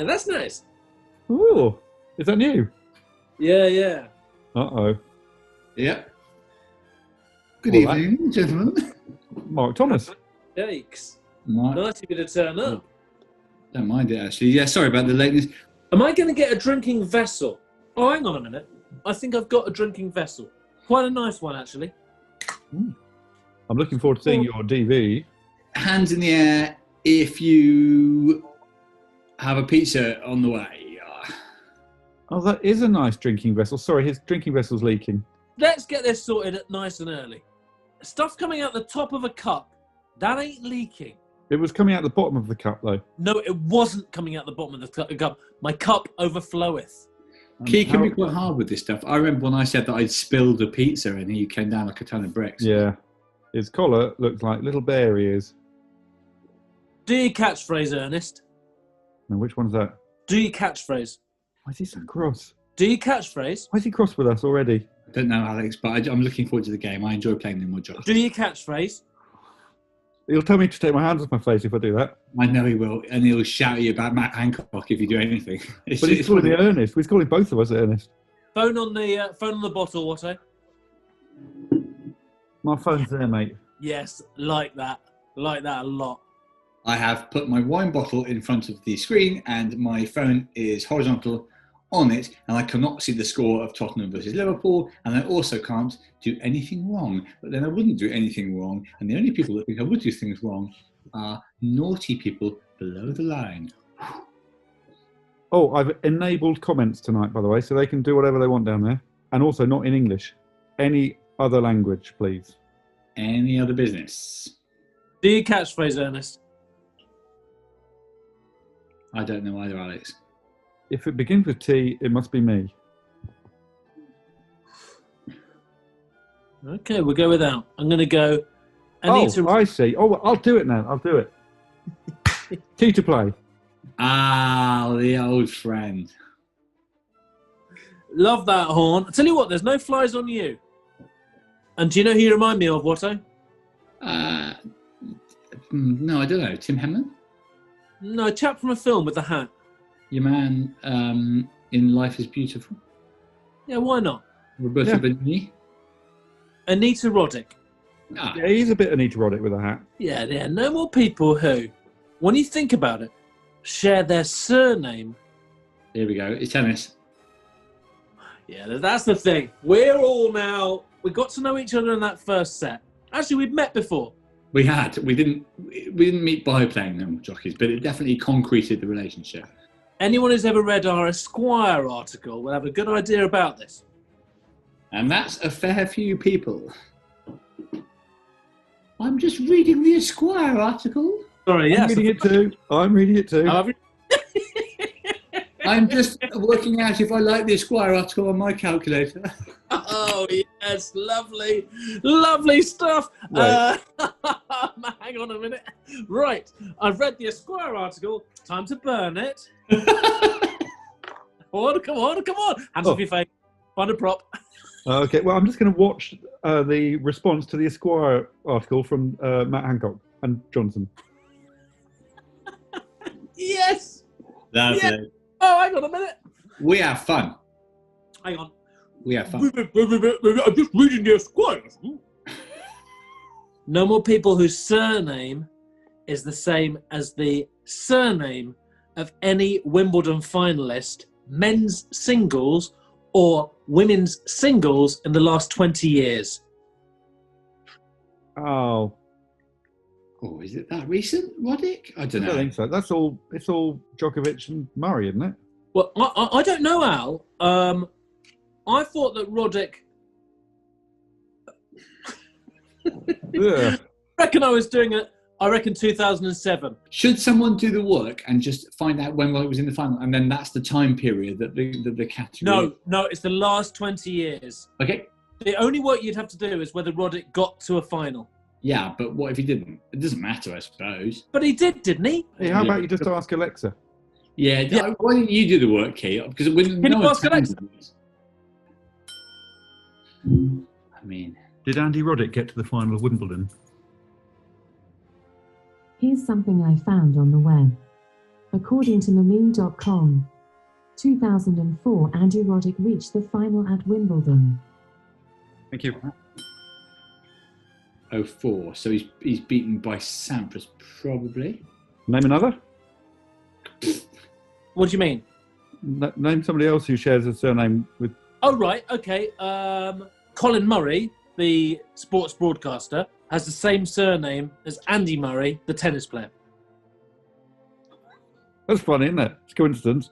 Yeah, that's nice. Ooh, is that new? Yeah. Uh-oh. Yep. Good Well, evening, gentlemen. Mark Thomas. Yikes. Right. Nice of you to turn up. Don't mind it, actually. Yeah, sorry about the lateness. Am I going to get a drinking vessel? Oh, hang on a minute. I think I've got a drinking vessel. Quite a nice one, actually. I'm looking forward to seeing your DV. Hands in the air if you have a pizza on the way. Oh, that is a nice drinking vessel. Sorry, his drinking vessel's leaking. Let's get this sorted nice and early. Stuff coming out the top of a cup, that ain't leaking. It was coming out the bottom of the cup, though. No, it wasn't coming out the bottom of the cup. My cup overfloweth. Key can be quite hard with this stuff. I remember when I said that I'd spilled a pizza and he came down like a ton of bricks. Yeah. His collar looks like little bear ears. Do your catchphrase, Ernest. Now, which one's that? Do your catchphrase. Why is he so cross? Do your catchphrase. Why is he cross with us already? I don't know, Alex, but I'm looking forward to the game. I enjoy playing the More Jockeys. Do your catchphrase. He'll tell me to take my hands off my face if I do that. I know he will, and he'll shout at you about Matt Hancock if you do anything. But he's calling me Ernest. He's calling both of us Ernest. Phone on the bottle, Watto. My phone's there, mate. Yes, like that a lot. I have put my wine bottle in front of the screen and my phone is horizontal on it, and I cannot see the score of Tottenham versus Liverpool, and I also can't do anything wrong. But then I wouldn't do anything wrong, and the only people that think I would do things wrong are naughty people below the line. Oh, I've enabled comments tonight, by the way, so they can do whatever they want down there. And also not in English. Any other language, please. Any other business? Do your catchphrase, Ernest. I don't know either, Alex. If it begins with T, it must be me. Okay, we'll go without. I'm going to go. I see. Oh, I'll do it now. I'll do it. T to play. Ah, the old friend. Love that, Horn. I tell you what, there's no flies on you. And do you know who you remind me of, Watto? No, I don't know. Tim Haiminh? No, a chap from a film with the hat. Your man in Life is Beautiful? Yeah, why not? Roberto Benigni? Anita Roddick. Ah, Yeah, he's a bit Anita Roddick with a hat. Yeah, no more people who, when you think about it, share their surname. here we go. It's tennis. Yeah, that's the thing. We got to know each other in that first set. Actually, we'd met before. We didn't meet by playing the More Jockeys, but it definitely concreted the relationship. Anyone who's ever read our Esquire article will have a good idea about this. And that's a fair few people. I'm just reading the Esquire article. Sorry, yes. I'm reading it too. I'm just working out if I like the Esquire article on my calculator. Oh, yes, lovely stuff. Right. Hang on a minute. Right, I've read the Esquire article. Time to burn it. Come on. Hands off your face. Find a prop. Okay, well, I'm just going to watch the response to the Esquire article from Matt Hancock and Johnson. Yes. Lovely. Yeah. Oh, hang on a minute. We have fun. Hang on. We have fun. I'm just reading the Esquire. No more people whose surname is the same as the surname of any Wimbledon finalist, men's singles or women's singles in the last 20 years. Oh, Is it that recent, Roddick? I don't I know. don't think so. It's all Djokovic and Murray, isn't it? Well, I don't know, Al. I thought that Roddick... Yeah. I reckon 2007. Should someone do the work and just find out when Roddick was in the final, and then that's the time period that the category... No, it's the last 20 years. Okay. The only work you'd have to do is whether Roddick got to a final. Yeah, but what if he didn't? It doesn't matter, I suppose. But he did, didn't he? Hey, how about you just ask Alexa? Yeah. Why didn't you do the work, Kate? Because Can you ask Alexa? I mean... Did Andy Roddick get to the final of Wimbledon? Here's something I found on the web. According to Haiminh.com, 2004 Andy Roddick reached the final at Wimbledon. Thank you. 04. So he's beaten by Sampras, probably. Name another. What do you mean? Name somebody else who shares a surname with. Oh, right. Okay. Colin Murray, the sports broadcaster, has the same surname as Andy Murray, the tennis player. That's funny, isn't it? It's a coincidence.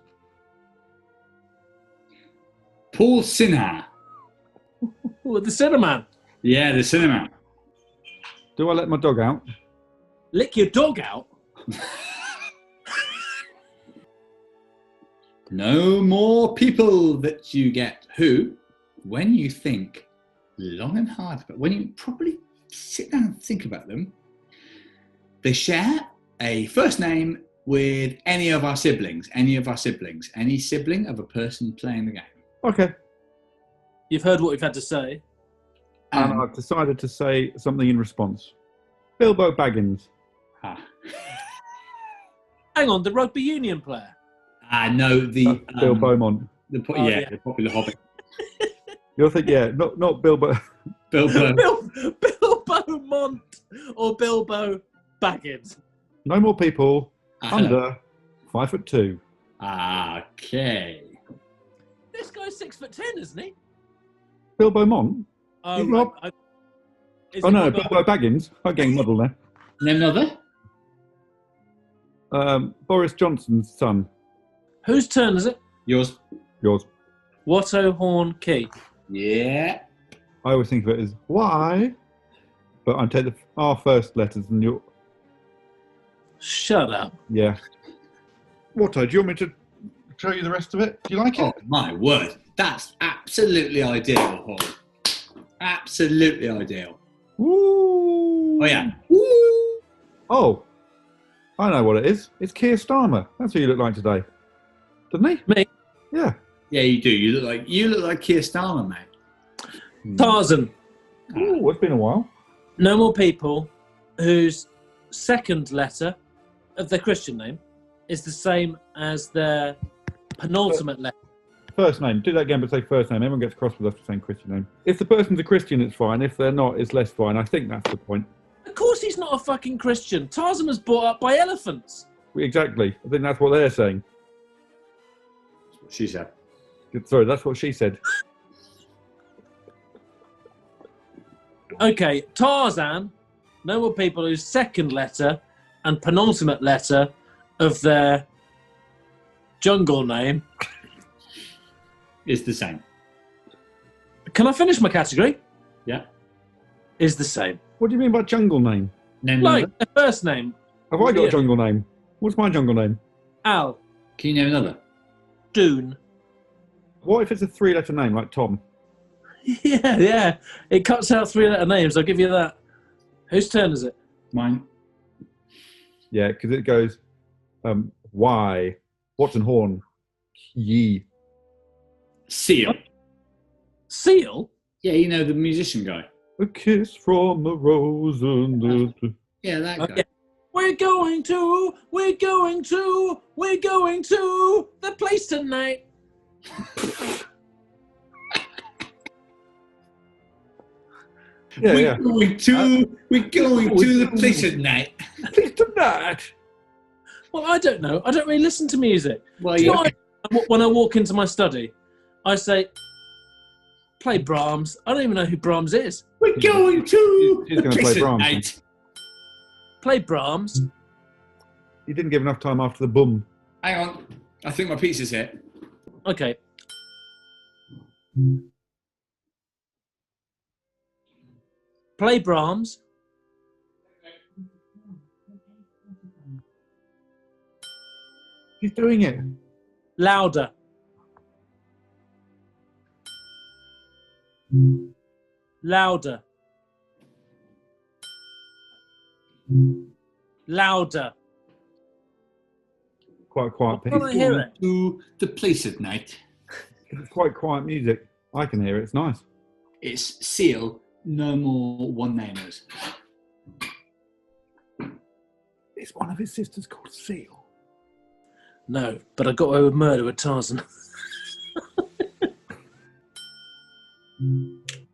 Paul Sinha. Oh, the Cinnamon. Yeah, the cinema. Do I let my dog out? Lick your dog out? No more people that you get who, when you think long and hard, but when you properly sit down and think about them, they share a first name with any of our siblings, any sibling of a person playing the game. Okay. You've heard what we've had to say. And I've decided to say something in response. Bilbo Baggins. Hang on, the rugby union player. No, the Bill Beaumont. the popular Hobbit. You'll think, yeah, not Bilbo. Bilbo. Bilbo Mont or Bilbo Baggins. No more people under 5'2". Okay. This guy's 6'10", isn't he? Bilbo Mont? Oh, He's right. not. No, Bilbo Baggins. I'm getting muddled there. Name another. Boris Johnson's son. Whose turn is it? Yours. Watto Horne Key. Yeah. I always think of it as why, but I take our first letters and your. Shut up. Yeah. Watto, do you want me to show you the rest of it? Do you like it? Oh my word, that's absolutely ideal, Hall. Absolutely ideal. Woo! Oh yeah. Woo! Oh, I know what it is. It's Keir Starmer. That's what you look like today, doesn't he? Me? Yeah. Yeah, you do. You look like Keir Starmer, mate. Tarzan. Ooh, it's been a while. No more people whose second letter of their Christian name is the same as their penultimate letter. First name. Do that again, but say first name. Everyone gets cross with us for saying Christian name. If the person's a Christian, it's fine. If they're not, it's less fine. I think that's the point. Of course he's not a fucking Christian. Tarzan was brought up by elephants. Exactly. I think that's what they're saying. That's what she said. Sorry, that's what she said. Okay, Tarzan. No more people whose second letter and penultimate letter of their jungle name Is the same. Can I finish my category? Yeah. Is the same. What do you mean by jungle name? Name Like another. the first name. Have I got Yeah. a jungle name? What's my jungle name? Al. Can you name another? Dune. What if it's a three-letter name like Tom? Yeah. It cuts out three-letter names. I'll give you that. Whose turn is it? Mine. Yeah, because it goes Y, Watson Horne, Ye. Seal. Seal? Yeah, you know the musician guy. A kiss from a rose and Yeah, that guy. Okay. We're going to the place tonight. Yeah, we're yeah. going to the place tonight. Please tonight. Well, I don't know. I don't really listen to music. Well, Do you you know what when I walk into my study, I say, play Brahms. I don't even know who Brahms is. we're going to She's the gonna play place Brahms. tonight. Play Brahms. You didn't give enough time after the boom. Hang on. I think my pizza's here. Okay. Play Brahms. She's doing it. Louder. Louder. Louder. Quite a quiet piece. Can I hear it? To the place at night. It's quite quiet music. I can hear it. It's nice. It's Seal. No more one-namers. Is one of his sisters called Seal? No, but I got away with murder with Tarzan.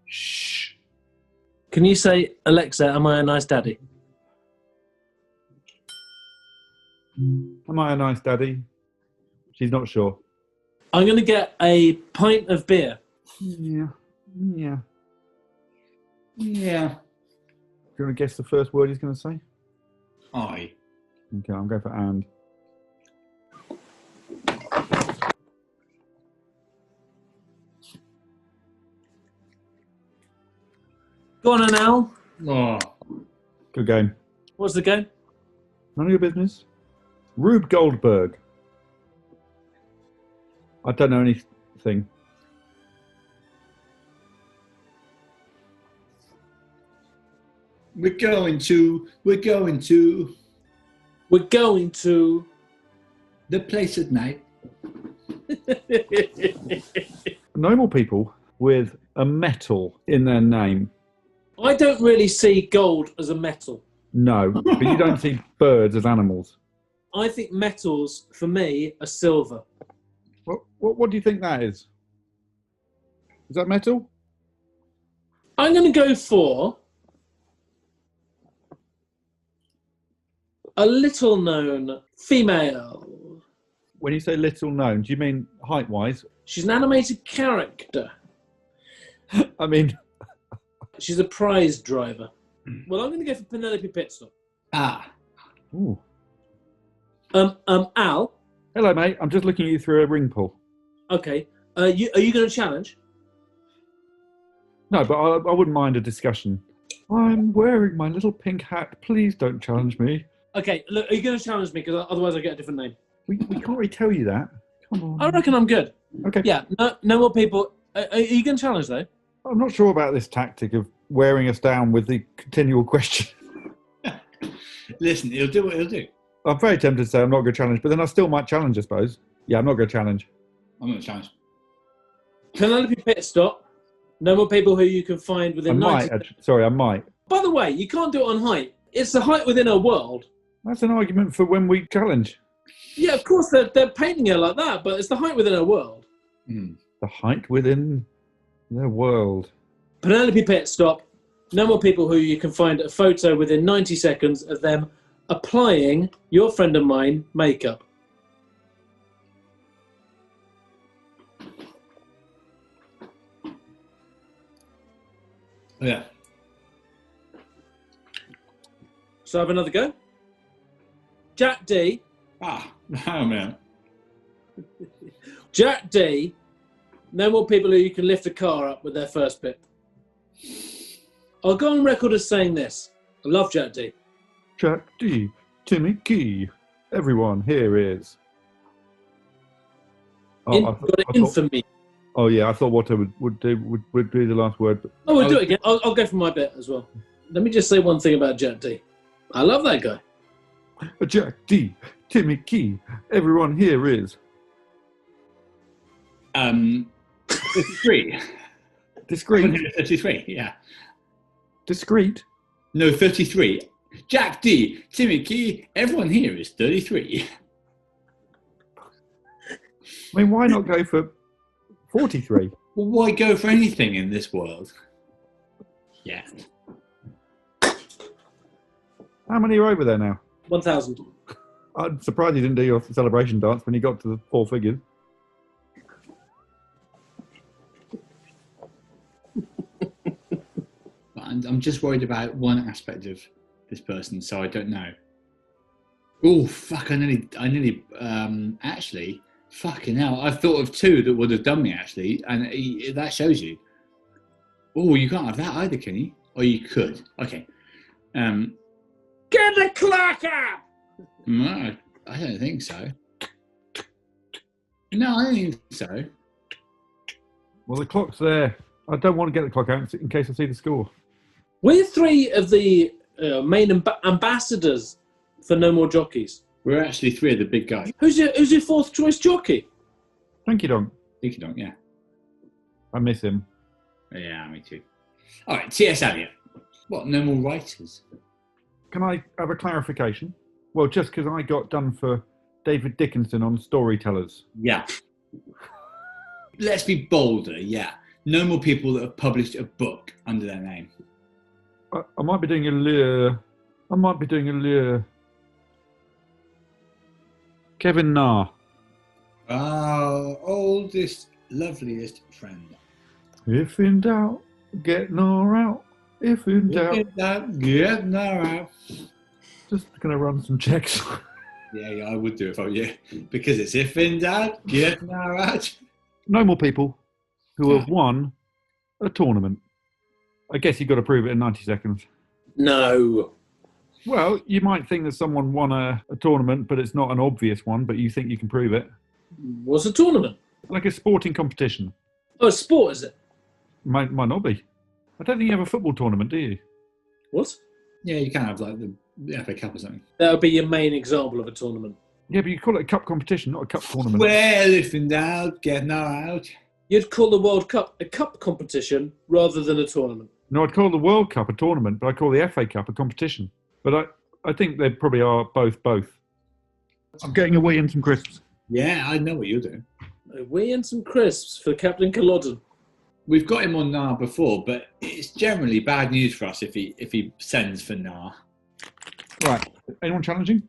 Shh. Can you say, Alexa, am I a nice daddy? Am I a nice daddy? She's not sure. I'm going to get a pint of beer. Yeah. Yeah. Do you want to guess the first word he's going to say? I. Okay, I'm going for and. Go on, Al. Oh. Good game. What's the game? None of your business. Rube Goldberg. I don't know anything. We're going to the place at night. Normal people with a metal in their name. I don't really see gold as a metal. No, but you don't see birds as animals. I think metals, for me, are silver. What do you think that is? Is that metal? I'm going to go for a little-known female. When you say little known, do you mean height-wise? She's an animated character. I mean... She's a prize driver. Well, I'm going to go for Penelope Pitstop. Ah. Ooh. Al? Hello, mate. I'm just looking at you through a ring pull. Okay. Are you going to challenge? No, but I wouldn't mind a discussion. I'm wearing my little pink hat. Please don't challenge me. Okay, look, are you going to challenge me? Because otherwise I get a different name. We can't really tell you that. Come on. I reckon I'm good. Okay. Yeah, no more people. Are you going to challenge, though? I'm not sure about this tactic of wearing us down with the continual question. Listen, he'll do what he'll do. I'm very tempted to say I'm not going to challenge, but then I still might challenge, I suppose. Yeah, I'm not going to challenge. I'm going to challenge. Penelope Pitstop. No more people who you can find I within might. 90... Sorry, I might. By the way, you can't do it on height. It's the height within her world. That's an argument for when we challenge. Yeah, of course, they're painting her like that, but it's the height within her world. Mm. The height within their world. Penelope Pitstop. No more people who you can find a photo within 90 seconds of them applying your friend of mine makeup. Yeah. So have another go. Jack D. Ah. Oh, man. Jack D. No more people who you can lift a car up with their first bit. I'll go on record as saying this. I love Jack D. Jack D. Timmy Key. Everyone here is. Got it in for me. Oh yeah, I thought what I would do would be the last word. But Oh, we'll do it again. I'll go for my bit as well. Let me just say one thing about Jack D. I love that guy. Jack D. Timmy Key. Everyone here is. 33. Discreet. 33, yeah. Discreet. No, 33. Jack D, Timmy Key, everyone here is 33. I mean, why not go for 43? Well, why go for anything in this world? Yeah. How many are over there now? 1,000. I'm surprised you didn't do your celebration dance when you got to the 4 figures. I'm just worried about one aspect of this person, so I don't know. Oh, fuck, I nearly, actually, fucking hell, I've thought of two that would have done me, actually, and that shows you. Oh, you can't have that either, can you? Or you could. Okay. Get the clock up! No, I don't think so. No, I don't think so. Well, the clock's there. I don't want to get the clock out in case I see the score. We're three of the main ambassadors for No More Jockeys. We're actually three of the big guys. Who's your fourth choice jockey? Thank you, Don. Dinky Donk, yeah. I miss him. Yeah, me too. All right, T.S. Eliot. What, no more writers? Can I have a clarification? Well, just because I got done for David Dickinson on Storytellers. Yeah. Let's be bolder, yeah. No more people that have published a book under their name. I might be doing a lure. Kevin Na. Our oldest, loveliest friend. If in doubt, get Nor out. If in doubt. Get no out. Just going to run some checks. Yeah, I would do if I were you. Because it's if in doubt, get no out. No more people who have won a tournament. I guess you've got to prove it in 90 seconds. No. Well, you might think that someone won a tournament, but it's not an obvious one, but you think you can prove it. What's a tournament? Like a sporting competition. Oh, a sport, is it? Might not be. I don't think you have a football tournament, do you? What? Yeah, you can have like the FA Cup or something. That would be your main example of a tournament. Yeah, but you call it a cup competition, not a cup tournament. Well, if in doubt, get no out. You'd call the World Cup a cup competition rather than a tournament. No, I'd call the World Cup a tournament, but I call the FA Cup a competition. But I think they probably are both. I'm getting a wee and some crisps. Yeah, I know what you're doing. A wee and some crisps for Captain Culloden. We've got him on NAR before, but it's generally bad news for us if he sends for NAR. Right. Anyone challenging?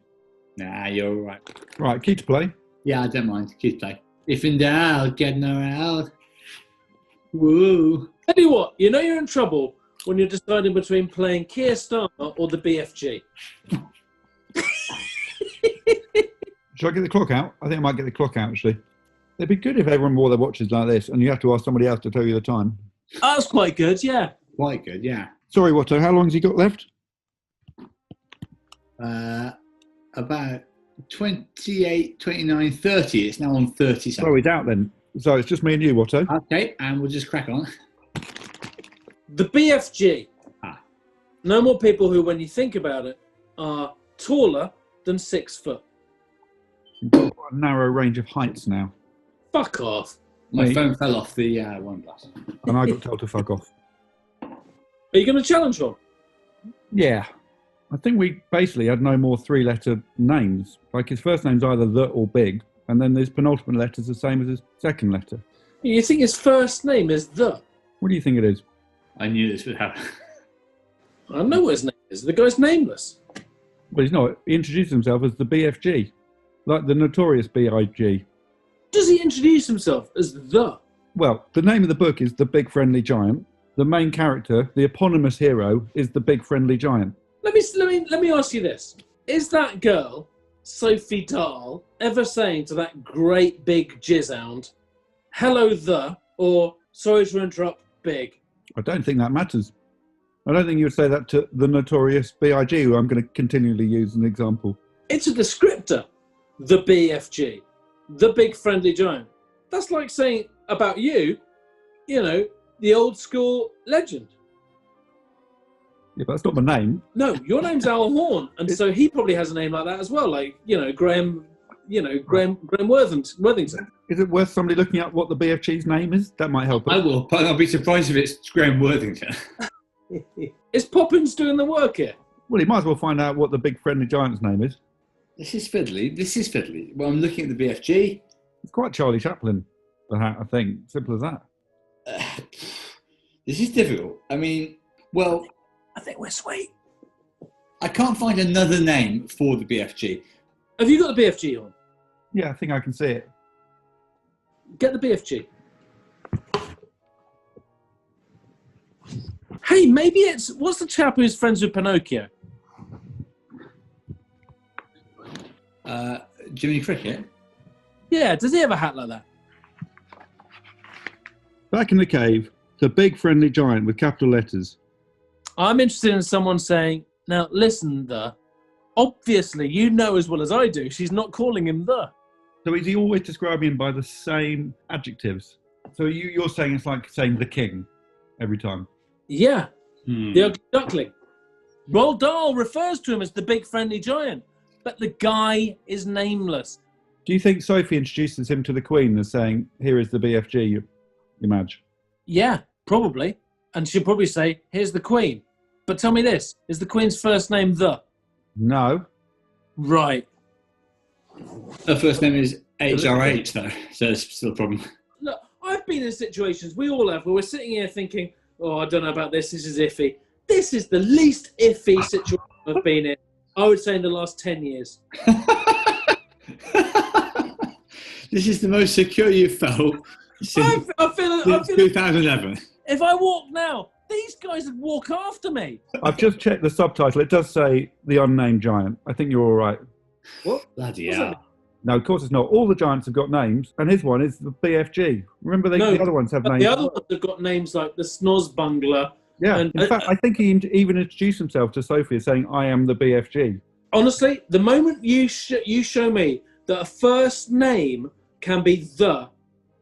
Nah, you're all right. Right, key to play. Yeah, I don't mind. Keep play. If in doubt, get no out. Woo. Tell you what, you know you're in trouble when you're deciding between playing Keir Starmer or the BFG. Should I get the clock out? I think I might get the clock out, actually. It'd be good if everyone wore their watches like this and you have to ask somebody else to tell you the time. That's quite good, yeah. Quite good, yeah. Sorry, Watto, how long has he got left? About 28, 29, 30. It's now on 30 seconds. Oh, he's out then. So it's just me and you, Watto. Okay, and we'll just crack on. The BFG. Ah. No more people who, when you think about it, are taller than 6 foot. You've got quite a narrow range of heights now. Fuck off. My Me. phone fell off the OnePlus. And I got told to fuck off. Are you going to challenge one? Yeah. I think we basically had no more 3-letter names. Like his first name's either the or big, and then his penultimate letter's the same as his second letter. You think his first name is the? What do you think it is? I knew this would happen. I know what his name is. The guy's nameless. Well, he's not. He introduced himself as the BFG, like the notorious BIG. Does he introduce himself as the? Well, the name of the book is The Big Friendly Giant. The main character, the eponymous hero, is the Big Friendly Giant. Let me ask you this. Is that girl, Sophie Dahl, ever saying to that great big jizzhound, hello the, or sorry to interrupt, big? I don't think that matters. I don't think you would say that to the notorious BIG, who I'm going to continually use as an example. It's a descriptor. The BFG. The Big Friendly Giant. That's like saying about you, the old school legend. Yeah, but that's not my name. No, your name's Al Horne, and so he probably has a name like that as well, like, Graham Worthington. Is it worth somebody looking up what the BFG's name is? That might help us. I will, but I'll be surprised if it's Graham Worthington. Is Poppins doing the work here? Well, he might as well find out what the Big Friendly Giant's name is. This is fiddly. Well, I'm looking at the BFG. It's quite Charlie Chaplin, the hat, I think. Simple as that. This is difficult. I mean, well, I think we're sweet. I can't find another name for the BFG. Have you got the BFG on? Yeah, I think I can see it. Get the BFG. Hey, maybe what's the chap who's friends with Pinocchio? Jiminy Cricket? Yeah, does he have a hat like that? Back in the cave, the Big Friendly Giant with capital letters. I'm interested in someone saying, now listen, obviously you know as well as I do, she's not calling him the. So is he always describing him by the same adjectives? So you're saying it's like saying the king every time? Yeah, the ugly duckling. Roald Dahl refers to him as the Big Friendly Giant, but the guy is nameless. Do you think Sophie introduces him to the Queen as saying, here is the BFG, you imagine? Yeah, probably. And she'll probably say, here's the Queen. But tell me this, is the Queen's first name the? No. Right. Her first name is HRH, though, so it's still a problem. Look, I've been in situations, we all have, where we're sitting here thinking, oh, I don't know about this is iffy. This is the least iffy situation I've been in, I would say, in the last 10 years. This is the most secure you've felt since, I feel 2011. If I walk now, these guys would walk after me. I've just checked the subtitle. It does say The Unnamed Giant. I think you're all right. What? Bloody What's hell. that? No, of course it's not. All the giants have got names, and his one is the BFG. Remember, No, the other ones have names. The other ones have got names like the Snoz Bungler. Yeah, And, in fact, I think he even introduced himself to Sophie as saying, I am the BFG. honestly, the moment you show me that a first name can be the,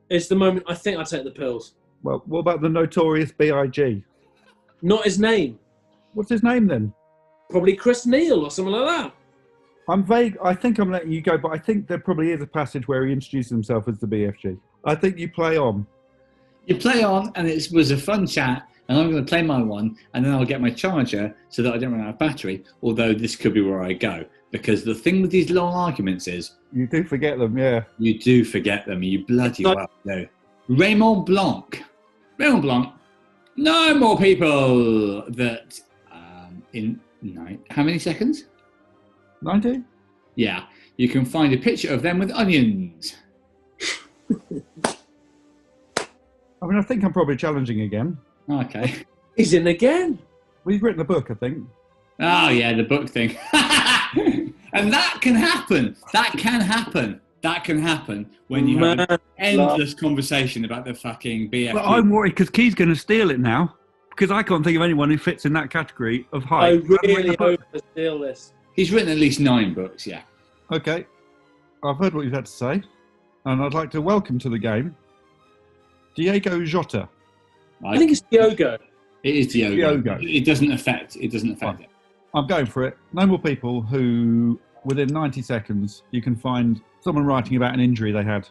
is the moment I think I take the pills. Well, what about the notorious B.I.G.? Not his name. What's his name then? Probably Chris Neal or something like that. I'm vague. I think I'm letting you go, but I think there probably is a passage where he introduces himself as the BFG. I think you play on. You play on, and it was a fun chat, and I'm going to play my one, and then I'll get my charger so that I don't run out of battery, although this could be where I go. Because the thing with these long arguments is... You do forget them, yeah. You do forget them, you bloody well do. Raymond Blanc. Raymond Blanc. No more people that... how many seconds? 90? Yeah. You can find a picture of them with onions. I mean, I think I'm probably challenging again. Okay. He's in again. We've written a book, I think. Oh, yeah, the book thing. And that can happen. That can happen. That can happen when you have an endless conversation about the fucking BFG. Well, I'm worried because Key's going to steal it now. Because I can't think of anyone who fits in that category of height. I really hope to steal this. He's written at least 9 books, yeah. Okay. I've heard what you've had to say. And I'd like to welcome to the game Diego Jota. I think it's Diogo. It is Diogo. Diogo. It doesn't affect it. I'm going for it. No more people who, within 90 seconds, you can find someone writing about an injury they had.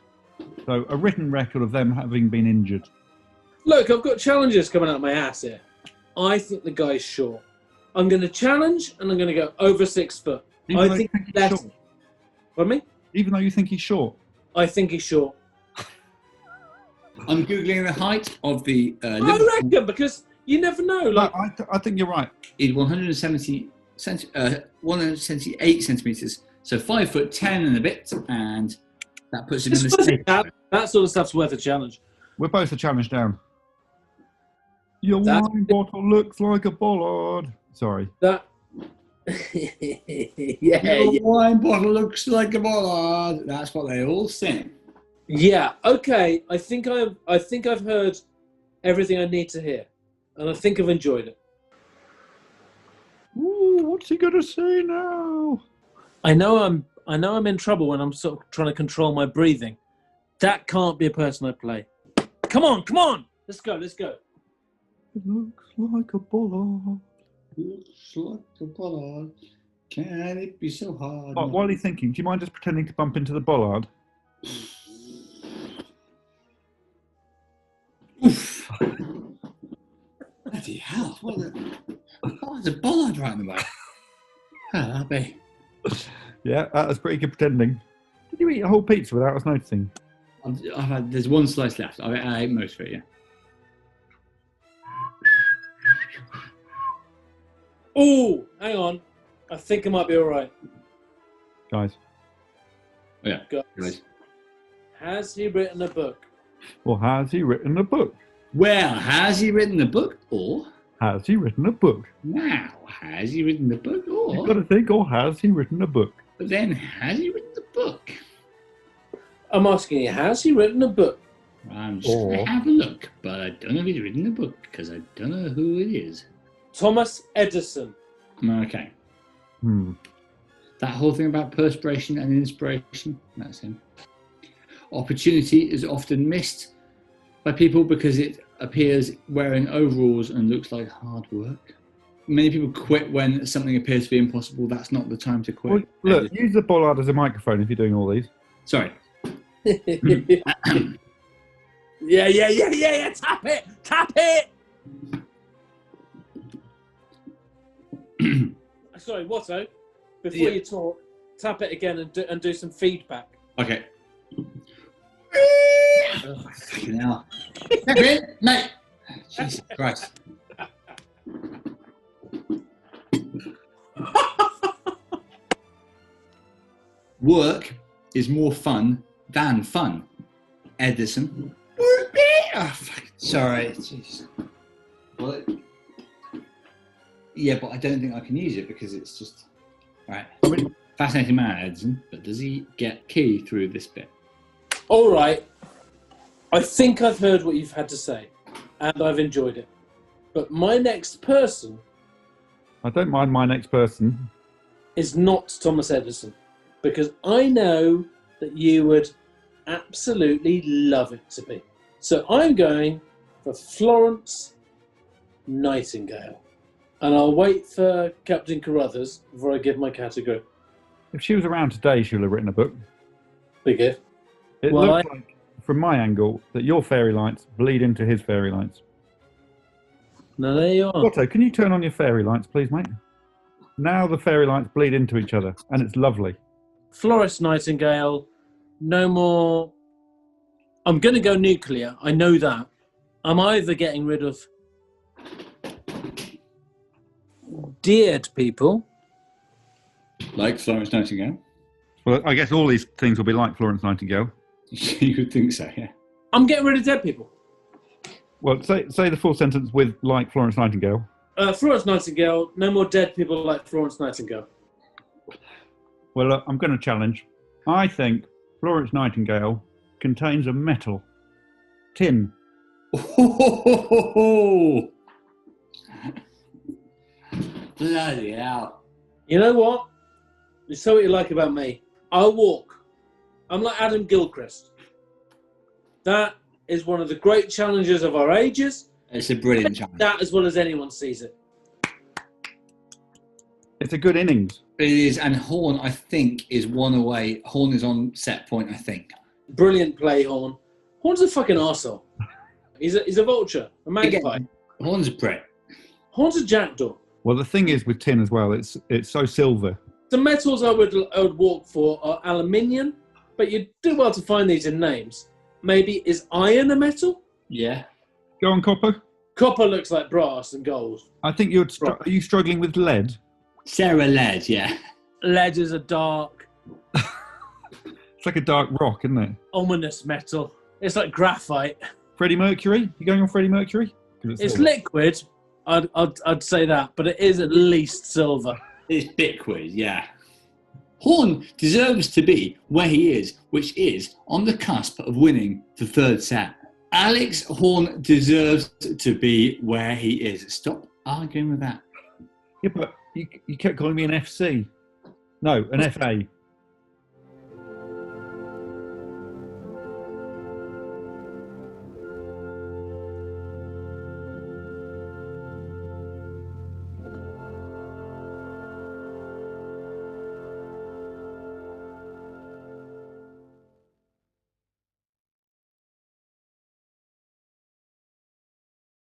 So a written record of them having been injured. Look, I've got challenges coming out of my ass here. I think the guy's short. I'm going to challenge, and I'm going to go over 6 foot. Even though I think you he's that's... short. Pardon me? Even though you think he's short. I think he's short. I'm Googling the height of the... I reckon, because you never know. Like, I think you're right. He's 178 centimetres, so 5'10" and a bit, and that puts him in the state. That sort of stuff's worth a challenge. We're both a challenge down. Your That's- wine bottle looks like a bollard. Sorry. That... Your wine bottle looks like a bollard. That's what they all sing. Yeah, okay. I think I've heard everything I need to hear, and I think I've enjoyed it. Ooh, what's he gonna say now? I know I'm in trouble when I'm sort of trying to control my breathing. That can't be a person I play. Come on! Let's go. It looks like a bollard. Looks like a bollard. Can it be so hard? But while he's thinking, do you mind just pretending to bump into the bollard? Oof. Bloody hell. There's a bollard right in the way. How that'd be. Yeah, that was pretty good pretending. Did you eat a whole pizza without us noticing? There's one slice left. I ate most of it, yeah. Oh, hang on. I think I might be all right. Guys. Oh, yeah. Guys. Has he written a book? Or has he written a book? Well, has he written a book, or... Has he written a book? Now, has he written the book, or... You've got to think, or has he written a book? But then, has he written the book? I'm asking you, has he written a book? I'm just going to have a look, but I don't know if he's written a book, because I don't know who it is. Thomas Edison. Okay. That whole thing about perspiration and inspiration, that's him. Opportunity is often missed by people because it appears wearing overalls and looks like hard work. Many people quit when something appears to be impossible. That's not the time to quit. Well, look, use the bollard as a microphone if you're doing all these. Sorry. Yeah. Tap it. Sorry, Watto. Before you talk, tap it again and do some feedback. Okay. Oh, fucking hell. Mate. Jesus Christ. Work is more fun than fun. Edison. Oh, fuck. Sorry. Jeez. Well, yeah, but I don't think I can use it because it's just... Right. Fascinating man, Edison. But does he get key through this bit? All right. I think I've heard what you've had to say, and I've enjoyed it. But my next person I don't mind my next person. is not Thomas Edison, because I know that you would absolutely love it to be. So I'm going for Florence Nightingale. And I'll wait for Captain Carruthers before I give my category. If she was around today, she would have written a book. Big if. It Well, looks like, from my angle, that your fairy lights bleed into his fairy lights. Now there you are. Otto, can you turn on your fairy lights, please, mate? Now the fairy lights bleed into each other, and it's lovely. Florence Nightingale, no more. I'm going to go nuclear. I know that. I'm either getting rid of dead people. Like Florence Nightingale? Well, I guess all these things will be like Florence Nightingale. You would think so, yeah. I'm getting rid of dead people. Well, say the full sentence with like Florence Nightingale. Florence Nightingale, no more dead people like Florence Nightingale. Well, I'm going to challenge. I think Florence Nightingale contains a metal. Tin. Oh, bloody hell. You know what? You saw what you like about me. I'll walk. I'm like Adam Gilchrist. That is one of the great challenges of our ages. It's a brilliant challenge. That as well as anyone sees it. It's a good innings. It is, and Horne, I think, is one away. Horne is on set point, I think. Brilliant play, Horne. Horne's a fucking arsehole. He's a vulture, a magpie. Again, Horne's a prick. Horne's a jackdaw. Well, the thing is with tin as well, it's so silver. The metals I would walk for are aluminium, but you do well to find these in names. Maybe is iron a metal? Yeah. Go on, copper. Copper looks like brass and gold. I think are you struggling with lead? Sarah Lead, yeah. Lead is a dark, It's like a dark rock, isn't it? ominous metal. It's like graphite. Freddie Mercury? You going on Freddie Mercury? It's silver. liquid. I'd say that, but it is at least silver. It's liquid, yeah. Horne deserves to be where he is, which is on the cusp of winning the third set. Alex Horne deserves to be where he is. Stop arguing with that. Yeah, but you kept calling me an FC. No, an FA.